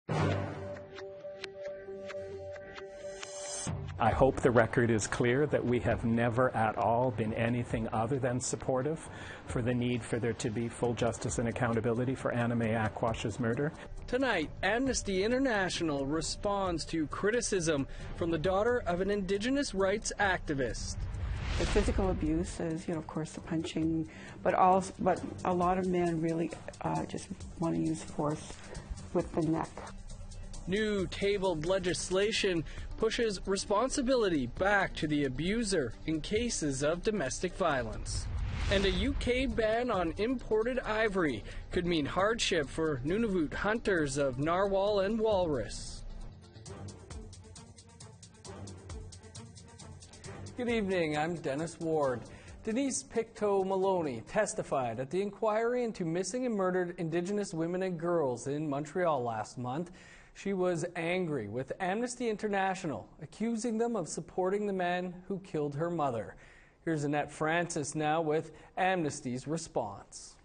I hope the record is clear that we have never at all been anything other than supportive for the need for there to be full justice and accountability for Anna May Aquash's murder. Tonight, Amnesty International responds to criticism from the daughter of an Indigenous rights activist. The physical abuse is, of course, the punching, but a lot of men really just want to use force with the neck. New tabled legislation pushes responsibility back to the abuser in cases of domestic violence. And a UK ban on imported ivory could mean hardship for Nunavut hunters of narwhal and walrus. Good evening, I'm Dennis Ward. Denise Pictou-Maloney testified at the inquiry into missing and murdered Indigenous women and girls in Montreal last month. She was angry with Amnesty International, accusing them of supporting the man who killed her mother. Here's Annette Francis now with Amnesty's response.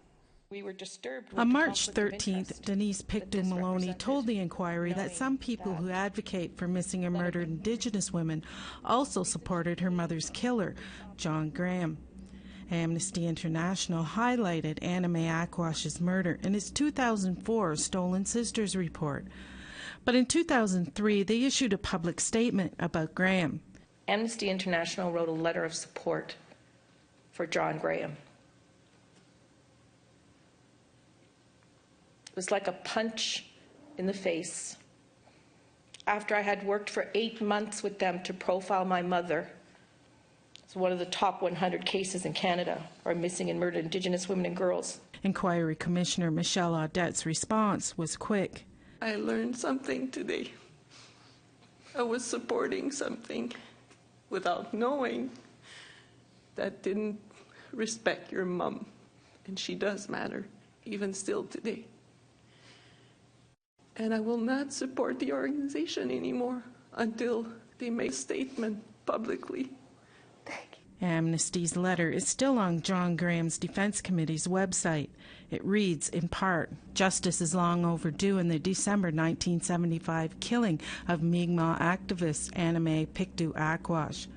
We were disturbed. On March 13th, Denise Pictou-Maloney told the inquiry that some people who advocate for missing and murdered Indigenous women also supported her mother's killer, John Graham. Amnesty International highlighted Anna May Aquash's murder in its 2004 Stolen Sisters report. But in 2003, they issued a public statement about Graham. Amnesty International wrote a letter of support for John Graham. It was like a punch in the face. After I had worked for 8 months with them to profile my mother, it's one of the top 100 cases in Canada are missing and murdered Indigenous women and girls. Inquiry Commissioner Michelle Audette's response was quick. I learned something today. I was supporting something without knowing that didn't respect your mom, and she does matter, even still today. And I will not support the organization anymore until they make a statement publicly. Amnesty's letter is still on John Graham's Defense Committee's website. It reads, in part, justice is long overdue in the December 1975 killing of Mi'kmaq activist Anna May Pictou-Aquash.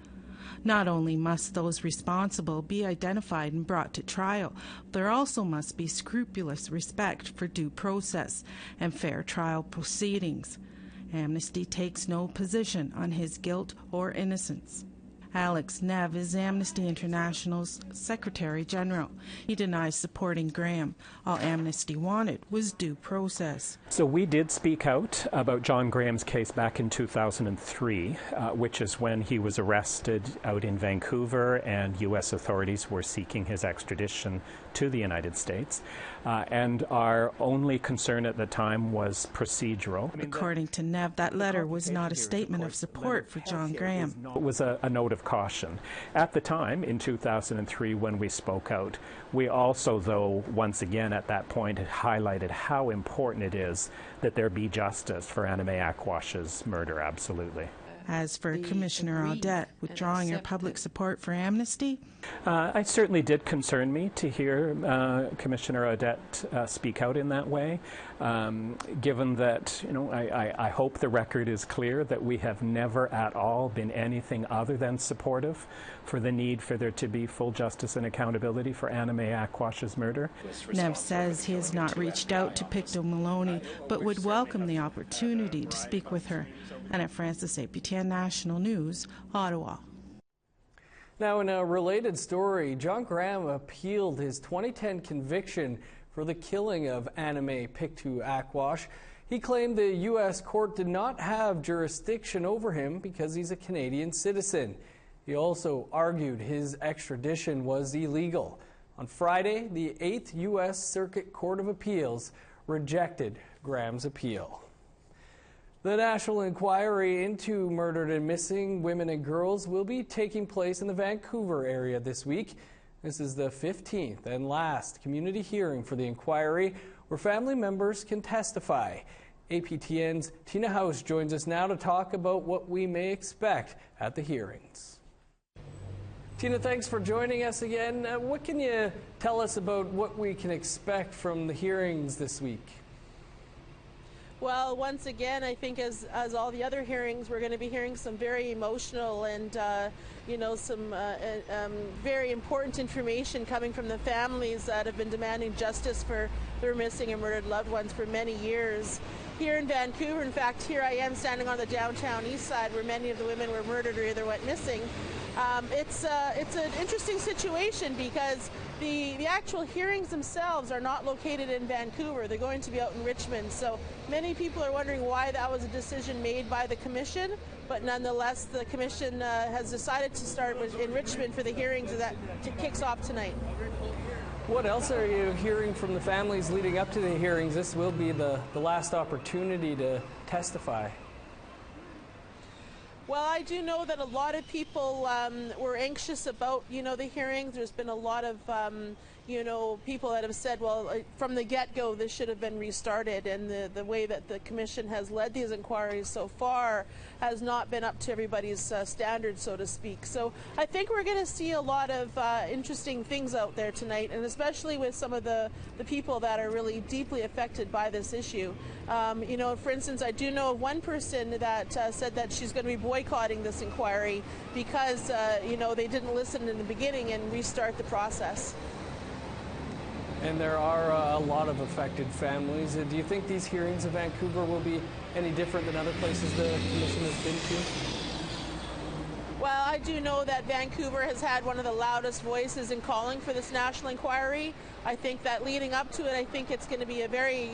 Not only must those responsible be identified and brought to trial, there also must be scrupulous respect for due process and fair trial proceedings. Amnesty takes no position on his guilt or innocence. Alex Nev is Amnesty International's Secretary General. He denies supporting Graham. All Amnesty wanted was due process. So we did speak out about John Graham's case back in 2003, which is when he was arrested out in Vancouver and U.S. authorities were seeking his extradition to the United States. And our only concern at the time was procedural. According to Nev, that letter was not a statement of support for John Graham. It was a note of caution. At the time, in 2003, when we spoke out, we also, though, once again at that point, had highlighted how important it is that there be justice for Anna May Aquash's murder, absolutely. As for Commissioner Audette withdrawing her public support for Amnesty? It certainly did concern me to hear Commissioner Audette speak out in that way, given that, I hope the record is clear that we have never at all been anything other than supportive for the need for there to be full justice and accountability for Anna May Aquash's murder. Nev says he has not reached out to Pictou-Maloney, but would welcome the opportunity to speak with her. Annette Francis, APTN National News, Ottawa. Now, in a related story, John Graham appealed his 2010 conviction for the killing of Anna May Pictou-Aquash. He claimed the U.S. court did not have jurisdiction over him because he's a Canadian citizen. He also argued his extradition was illegal. On Friday, the 8th U.S. Circuit Court of Appeals rejected Graham's appeal. The national inquiry into murdered and missing women and girls will be taking place in the Vancouver area this week. This is the 15th and last community hearing for the inquiry, where family members can testify. APTN's Tina House joins us now to talk about what we may expect at the hearings. Tina, thanks for joining us again. What can you tell us about what we can expect from the hearings this week? Well, once again, I think as all the other hearings, we're going to be hearing some very emotional and, some very important information coming from the families that have been demanding justice for their missing and murdered loved ones for many years. Here in Vancouver, in fact, here I am standing on the downtown east side where many of the women were murdered or either went missing. It's an interesting situation because the actual hearings themselves are not located in Vancouver. They're going to be out in Richmond. So many people are wondering why that was a decision made by the Commission, but nonetheless the Commission has decided to start in Richmond for the hearings that kicks off tonight. What else are you hearing from the families leading up to the hearings? This will be the last opportunity to testify. Well, I do know that a lot of people were anxious about, the hearings. There's been a lot of, people that have said, well, from the get-go, this should have been restarted. And the way that the Commission has led these inquiries so far has not been up to everybody's standards, so to speak. So I think we're going to see a lot of interesting things out there tonight, and especially with some of the people that are really deeply affected by this issue. For instance, I do know of one person that said that she's going to be boycotting this inquiry because, they didn't listen in the beginning and restart the process. And there are a lot of affected families. Do you think these hearings in Vancouver will be any different than other places the Commission has been to? Well, I do know that Vancouver has had one of the loudest voices in calling for this national inquiry. I think that leading up to it, I think it's going to be a very,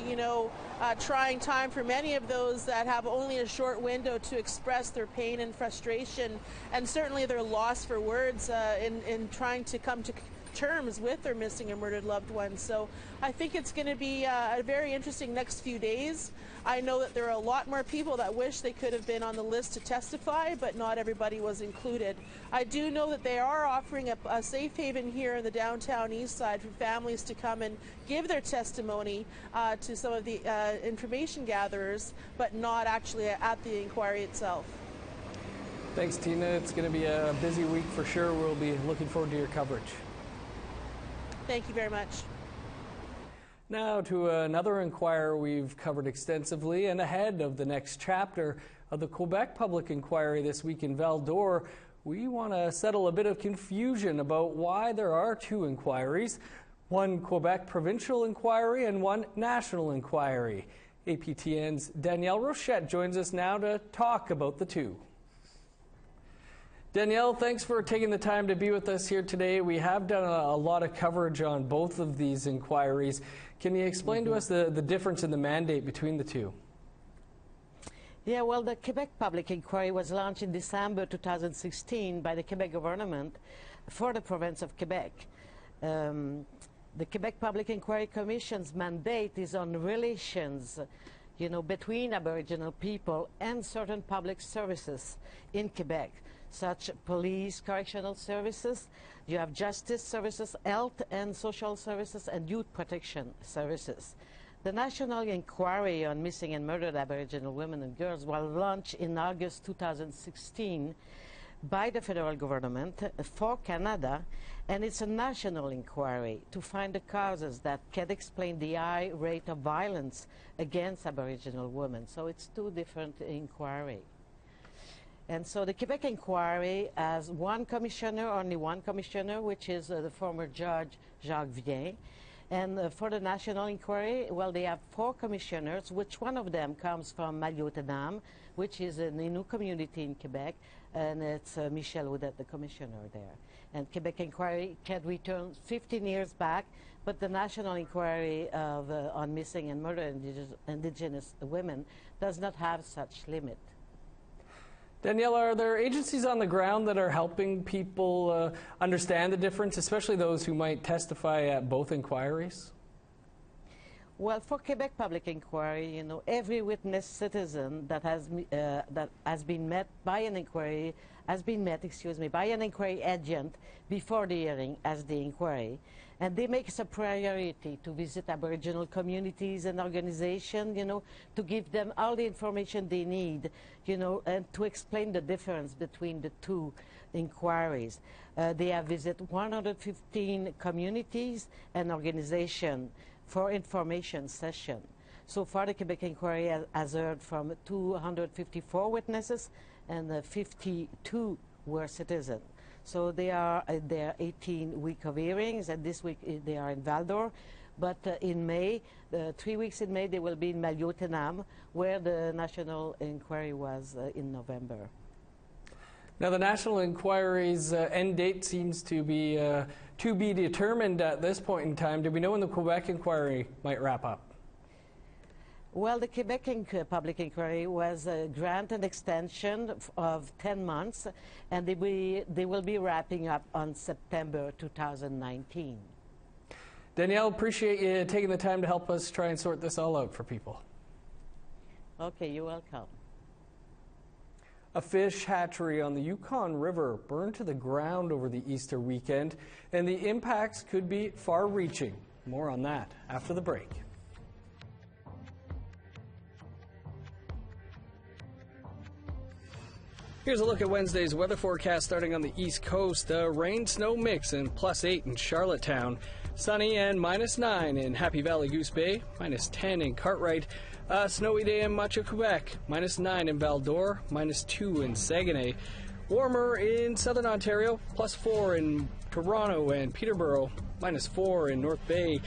trying time for many of those that have only a short window to express their pain and frustration, and certainly their loss for words in trying to come to terms with their missing or murdered loved ones. So I think it's going to be a very interesting next few days. I know that there are a lot more people that wish they could have been on the list to testify, but not everybody was included. I do know that they are offering a safe haven here in the downtown east side for families to come and give their testimony to some of the information gatherers, but not actually at the inquiry itself. Thanks, Tina. It's going to be a busy week for sure. We'll be looking forward to your coverage. Thank you very much. Now to another inquiry we've covered extensively, and ahead of the next chapter of the Quebec public inquiry this week in Val-d'Or, we want to settle a bit of confusion about why there are two inquiries, one Quebec provincial inquiry and one national inquiry. APTN's Danielle Rochette joins us now to talk about the two. Danielle, thanks for taking the time to be with us here today. We have done a lot of coverage on both of these inquiries. Can you explain to us the difference in the mandate between the two? Yeah, well, the Quebec Public Inquiry was launched in December 2016 by the Quebec government for the province of Quebec. The Quebec Public Inquiry Commission's mandate is on relations, between Aboriginal people and certain public services in Quebec, such police, correctional services, you have justice services, health and social services, and youth protection services. The National Inquiry on Missing and Murdered Aboriginal Women and Girls was launched in August 2016 by the federal government for Canada, and it's a national inquiry to find the causes that can explain the high rate of violence against Aboriginal women. So it's two different inquiries. And so the Quebec Inquiry has one commissioner, only one commissioner, which is the former judge Jacques Vien. And for the National Inquiry, well, they have four commissioners, which one of them comes from Maliotenam, which is an Innu community in Quebec, and it's Michel Audet, the commissioner there. And Quebec Inquiry can return 15 years back, but the National Inquiry on Missing and Murdered Indigenous Women does not have such limit. Danielle, are there agencies on the ground that are helping people understand the difference, especially those who might testify at both inquiries? Well, for Quebec Public Inquiry, every witness citizen that has been met by an inquiry by an inquiry agent before the hearing as the inquiry. And they make it a priority to visit Aboriginal communities and organizations, to give them all the information they need, and to explain the difference between the two inquiries. They have visited 115 communities and organizations for information session. So far, the Quebec inquiry has heard from 254 witnesses, and 52 were citizens. So they are at their 18th week of hearings, and this week they are in Val-d'Or. But in May, 3 weeks in May, they will be in Maliotenam, where the national inquiry was in November. Now, the national inquiry's end date seems to be determined at this point in time. Do we know when the Quebec inquiry might wrap up? Well, the Quebec public inquiry was granted an extension of 10 months, and they will be wrapping up on September 2019. Danielle, appreciate you taking the time to help us try and sort this all out for people. Okay, you're welcome. A fish hatchery on the Yukon River burned to the ground over the Easter weekend, and the impacts could be far-reaching. More on that after the break. Here's a look at Wednesday's weather forecast starting on the East Coast. A rain-snow mix and +8 in Charlottetown. Sunny and -9 in Happy Valley Goose Bay, -10 in Cartwright. A snowy day in much of Quebec, -9 in Val-d'Or, -2 in Saguenay. Warmer in Southern Ontario, +4 in Toronto and Peterborough, -4 in North Bay.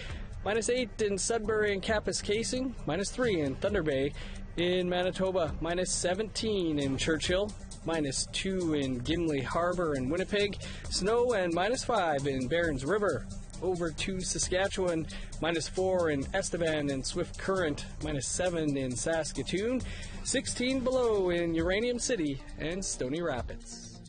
-8 in Sudbury and Kapuskasing, -3 in Thunder Bay. In Manitoba, -17 in Churchill, -2 in Gimli Harbor and Winnipeg. Snow and -5 in Barons River. Over to Saskatchewan, -4 in Estevan and Swift Current, -7 in Saskatoon, 16 below in Uranium City and Stony Rapids.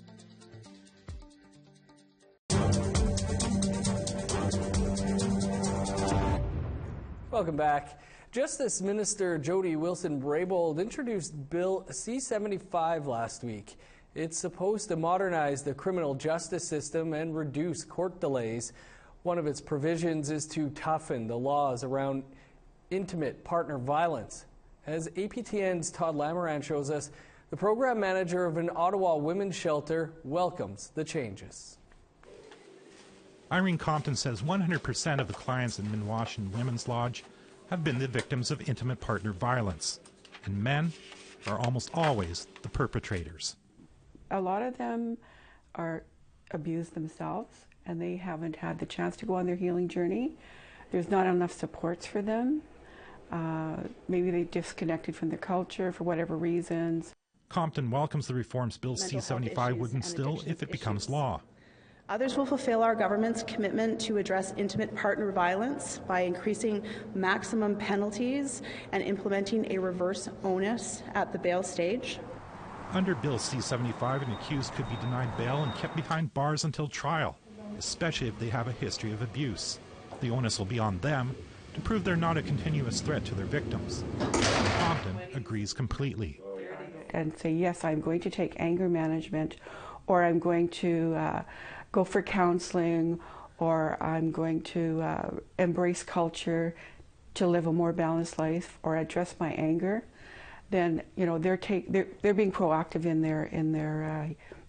Welcome back. Justice Minister Jody Wilson-Raybould introduced Bill C-75 last week. It's supposed to modernize the criminal justice system and reduce court delays. One of its provisions is to toughen the laws around intimate partner violence. As APTN's Todd Lamoran shows us, the program manager of an Ottawa women's shelter welcomes the changes. Irene Compton says 100% of the clients in Minwashin Women's Lodge have been the victims of intimate partner violence, and men are almost always the perpetrators. A lot of them are abused themselves, and they haven't had the chance to go on their healing journey. There's not enough supports for them. Maybe they disconnected from the culture for whatever reasons. Compton welcomes the reforms Bill C-75 would instill if it becomes law. Others will fulfill our government's commitment to address intimate partner violence by increasing maximum penalties and implementing a reverse onus at the bail stage. Under Bill C-75, an accused could be denied bail and kept behind bars until trial, especially if they have a history of abuse. The onus will be on them to prove they're not a continuous threat to their victims. Compton agrees completely. And say, yes, I'm going to take anger management, or I'm going to go for counseling, or I'm going to embrace culture to live a more balanced life, or address my anger, then they're being proactive in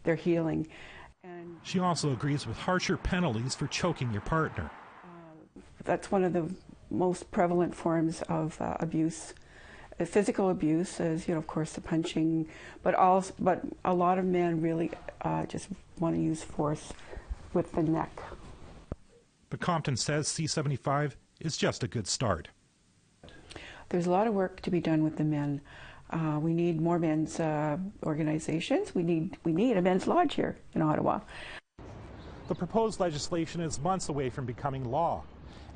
their healing. And she also agrees with harsher penalties for choking your partner. That's one of the most prevalent forms of abuse. Physical abuse is, of course, the punching, but a lot of men really just want to use force with the neck. But Compton says C-75 is just a good start. There's a lot of work to be done with the men. We need more men's organizations. We need a men's lodge here in Ottawa. The proposed legislation is months away from becoming law,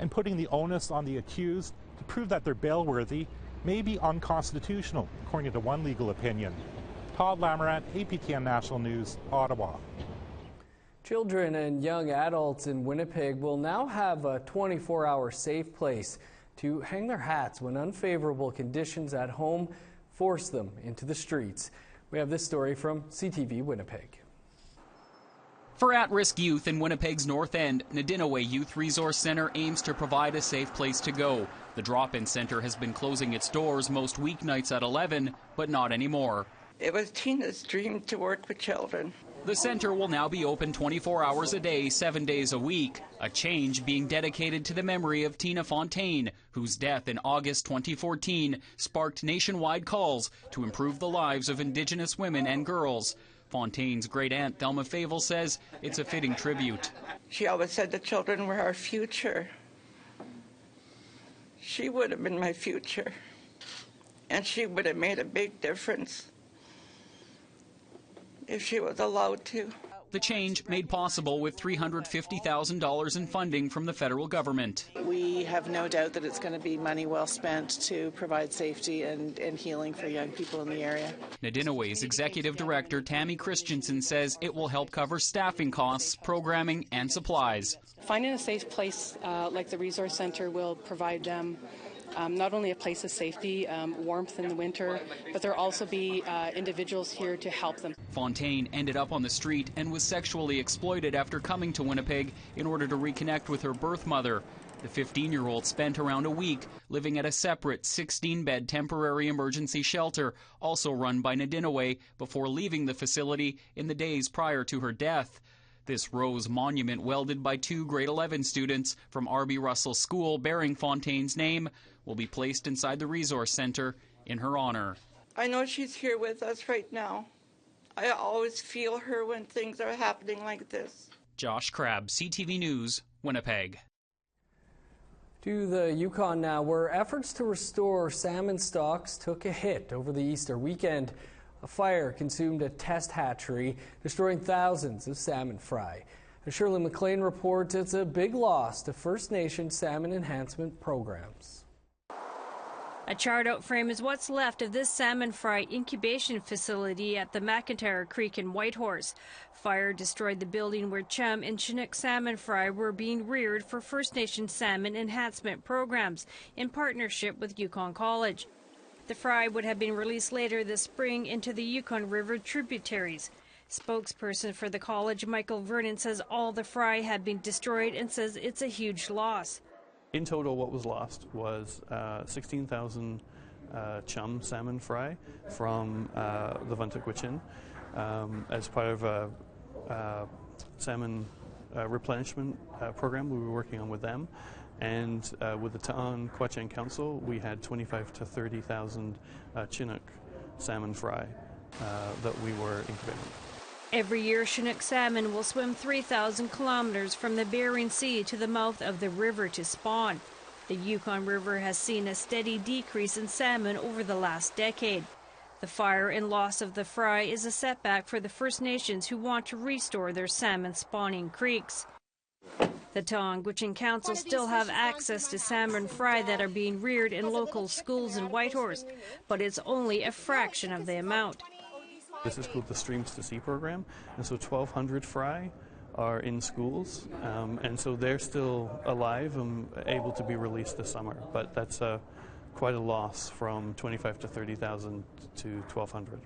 and putting the onus on the accused to prove that they're bail-worthy may be unconstitutional, according to one legal opinion. Todd Lamoran, APTN National News, Ottawa. Children and young adults in Winnipeg will now have a 24-hour safe place to hang their hats when unfavorable conditions at home force them into the streets. We have this story from CTV Winnipeg. For at-risk youth in Winnipeg's North End, Nadinaway Youth Resource Centre aims to provide a safe place to go. The drop-in centre has been closing its doors most weeknights at 11, but not anymore. It was Tina's dream to work with children. The center will now be open 24 hours a day, 7 days a week, a change being dedicated to the memory of Tina Fontaine, whose death in August 2014 sparked nationwide calls to improve the lives of Indigenous women and girls. Fontaine's great-aunt Thelma Favel says it's a fitting tribute. She always said the children were our future. She would have been my future, and she would have made a big difference if she was allowed to. The change made possible with $350,000 in funding from the federal government. We have no doubt that it's going to be money well spent to provide safety and healing for young people in the area. Nadinaway's executive director Tammy Christensen says it will help cover staffing costs, programming, and supplies. Finding a safe place like the resource center will provide them not only a place of safety, warmth in the winter, but there will also be individuals here to help them. Fontaine ended up on the street and was sexually exploited after coming to Winnipeg in order to reconnect with her birth mother. The 15-year-old spent around a week living at a separate 16-bed temporary emergency shelter, also run by Nadinaway, before leaving the facility in the days prior to her death. This rose monument, welded by 2 grade 11 students from R.B. Russell School bearing Fontaine's name, will be placed inside the resource center in her honor. I know she's here with us right now. I always feel her when things are happening like this. Josh Crabb, CTV News, Winnipeg. To the Yukon now, where efforts to restore salmon stocks took a hit over the Easter weekend. A fire consumed a test hatchery, destroying thousands of salmon fry. As Shirley McLean reports, it's a big loss to First Nation salmon enhancement programs. A charred-out frame is what's left of this salmon fry incubation facility at the McIntyre Creek in Whitehorse. Fire destroyed the building where chum and Chinook salmon fry were being reared for First Nation salmon enhancement programs in partnership with Yukon College. The fry would have been released later this spring into the Yukon River tributaries. Spokesperson for the college, Michael Vernon, says all the fry had been destroyed and says it's a huge loss. In total, what was lost was 16,000 chum salmon fry from the Vantakwichin as part of a salmon replenishment program we were working on with them. And with the Ta'an Quechan Council, we had 25 to 30,000 Chinook salmon fry that we were incubating. Every year, Chinook salmon will swim 3,000 kilometers from the Bering Sea to the mouth of the river to spawn. The Yukon River has seen a steady decrease in salmon over the last decade. The fire and loss of the fry is a setback for the First Nations who want to restore their salmon spawning creeks. The Ta'an Council still have access to salmon fry that are being reared in local schools in Whitehorse, but it's only a fraction of the amount. This is called the Streams to Sea program, and so 1,200 fry are in schools, and so they're still alive and able to be released this summer, but that's quite a loss from 25 to 30,000 to 1,200.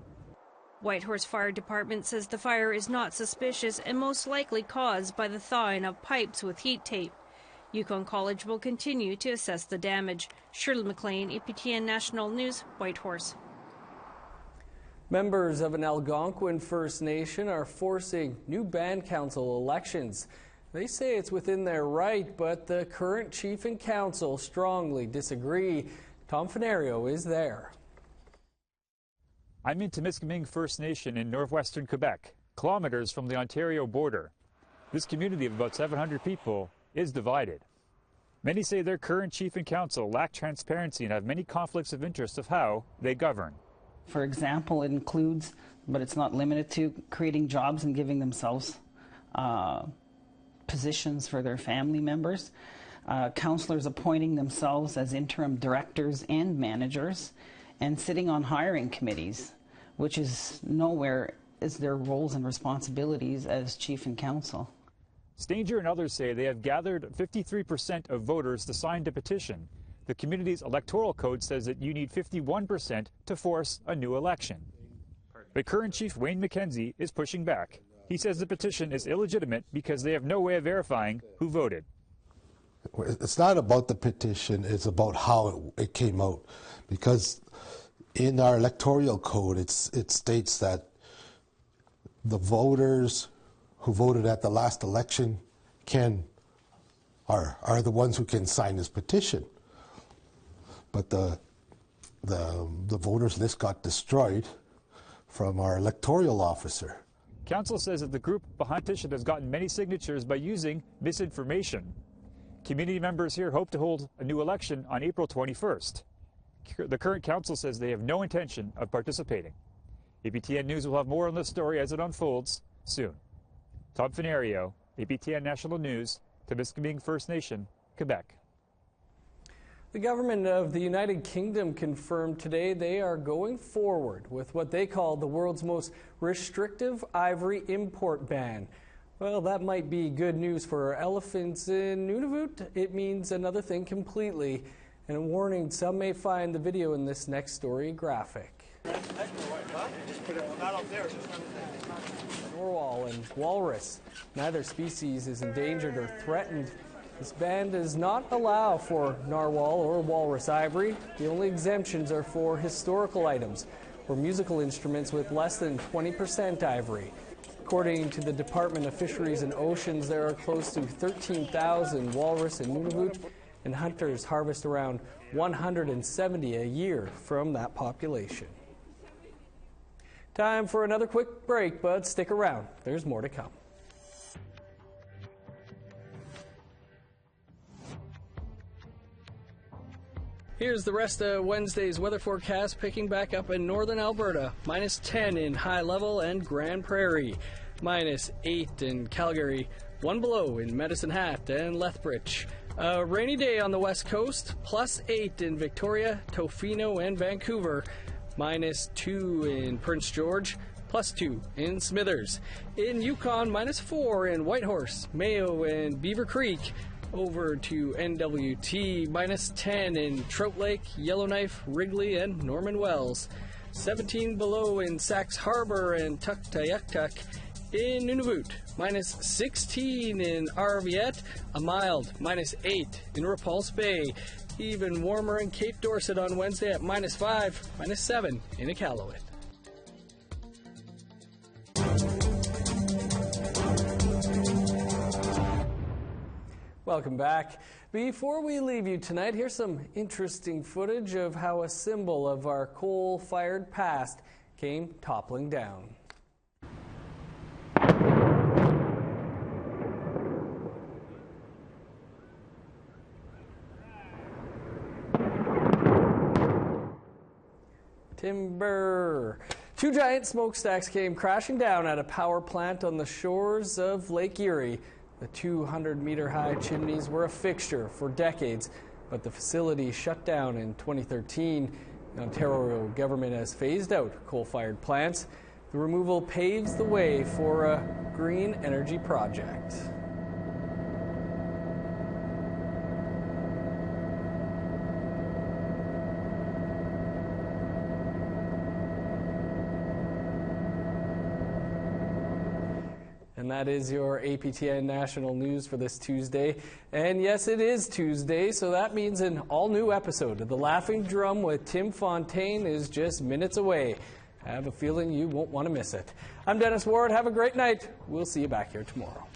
Whitehorse Fire Department says the fire is not suspicious and most likely caused by the thawing of pipes with heat tape. Yukon College will continue to assess the damage. Shirley McLean, APTN National News, Whitehorse. Members of an Algonquin First Nation are forcing new band council elections. They say it's within their right, but the current chief and council strongly disagree. Tom Fenario is there. I'm in Temiskaming First Nation in northwestern Quebec, kilometers from the Ontario border. This community of about 700 people is divided. Many say their current chief and council lack transparency and have many conflicts of interest of how they govern. For example, it includes, but it's not limited to, creating jobs and giving themselves positions for their family members. Councillors appointing themselves as interim directors and managers, and sitting on hiring committees, which is nowhere is their roles and responsibilities as chief and council. Stanger and others say they have gathered 53% of voters to sign the petition. The community's electoral code says that you need 51% to force a new election. But current chief Wayne McKenzie is pushing back. He says the petition is illegitimate because they have no way of verifying who voted. It's not about the petition, it's about how it came out. Because in our electoral code, it states that the voters who voted at the last election are the ones who can sign this petition. But the voters list got destroyed from our electoral officer. Council says that the group behind the petition has gotten many signatures by using misinformation. Community members here hope to hold a new election on April 21st. The current council says they have no intention of participating. APTN News will have more on this story as it unfolds soon. Tom Fenario, APTN National News, Temiskaming First Nation, Quebec. The government of the United Kingdom confirmed today they are going forward with what they call the world's most restrictive ivory import ban. Well, that might be good news for elephants in Nunavut. It means another thing completely. And a warning, some may find the video in this next story graphic. Narwhal and walrus. Neither species is endangered or threatened. This ban does not allow for narwhal or walrus ivory. The only exemptions are for historical items or musical instruments with less than 20% ivory. According to the Department of Fisheries and Oceans, there are close to 13,000 walrus in Nunavut, and hunters harvest around 170 a year from that population. Time for another quick break, but stick around. There's more to come. Here's the rest of Wednesday's weather forecast, picking back up in northern Alberta. -10 in High Level and Grand Prairie. -8 in Calgary. 1 below in Medicine Hat and Lethbridge. A rainy day on the west coast. +8 in Victoria, Tofino, and Vancouver. -2 in Prince George. +2 in Smithers. In Yukon, -4 in Whitehorse, Mayo, and Beaver Creek. Over to NWT, -10 in Trout Lake, Yellowknife, Wrigley, and Norman Wells. 17 below in Sax Harbor and Tuktoyaktuk. In Nunavut, -16 in Arviat, a mild -8 in Repulse Bay. Even warmer in Cape Dorset on Wednesday at -5, -7 in Iqaluit. Welcome back. Before we leave you tonight, here's some interesting footage of how a symbol of our coal-fired past came toppling down. Timber. 2 giant smokestacks came crashing down at a power plant on the shores of Lake Erie. The 200-meter-high chimneys were a fixture for decades, but the facility shut down in 2013. The Ontario government has phased out coal-fired plants. The removal paves the way for a green energy project. And that is your APTN National News for this Tuesday. And yes, it is Tuesday, so that means an all-new episode of The Laughing Drum with Tim Fontaine is just minutes away. I have a feeling you won't want to miss it. I'm Dennis Ward. Have a great night. We'll see you back here tomorrow.